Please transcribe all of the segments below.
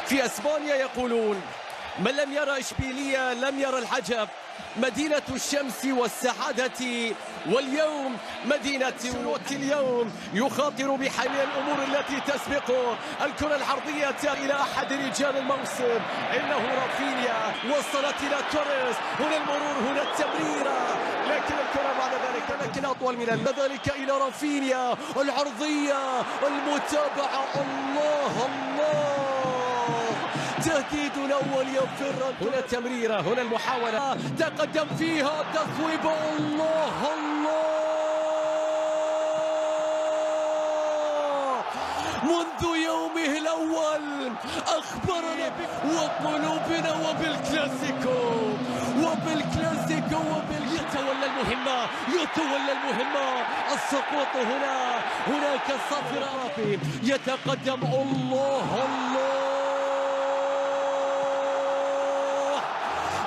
في اسبانيا يقولون من لم يرى اشبيلية لم يرى الحجب، مدينة الشمس والسعادة، واليوم مدينة اليوم يخاطر بحل الأمور التي تسبقه. الكرة العرضية إلى أحد رجال الموسم، إنه رافينيا، وصلت إلى توريس، هنا المرور، هنا التمريرة، لكن الكرة بعد ذلك لكن أطول من ذلك إلى رافينيا، العرضية، المتابعة، الله الله، تهديد الأول يفر. هنا التمريرة، هنا المحاولة، تقدم فيها تصويب، الله الله، منذ يومه الأول أخبرنا وقلوبنا وبالكلاسيكو يتولى المهمة، السقوط هنا، هناك الصافرة، يتقدم، الله الله،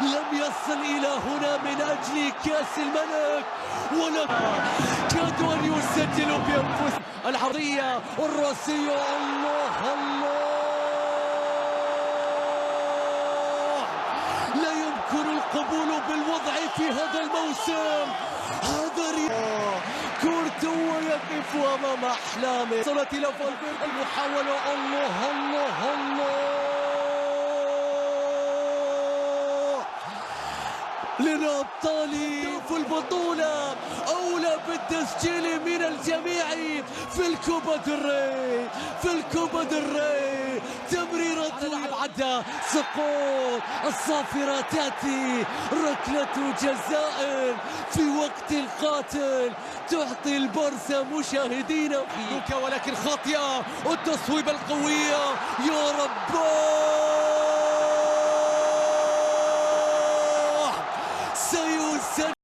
لم يصل إلى هنا من أجل كأس الملك، ولا كادوا أن يسجلوا بأنفسهم. العرضية الرأسية، الله الله، لا يمكن القبول بالوضع في هذا الموسم. هذا كورتوا يقف أمام أحلامه، وصلت إلى فالفيردي، المحاولة، الله الله الله، للأبطال في البطولة، أولى بالتسجيل من الجميع في الكوبا ديل تمريرة لعب عدى، سقوط، الصافرة تأتي، ركلة جزاء في وقت القاتل تعطي البارسا مشاهدين ولكن خاطئة، التصويب القوية، يا رب.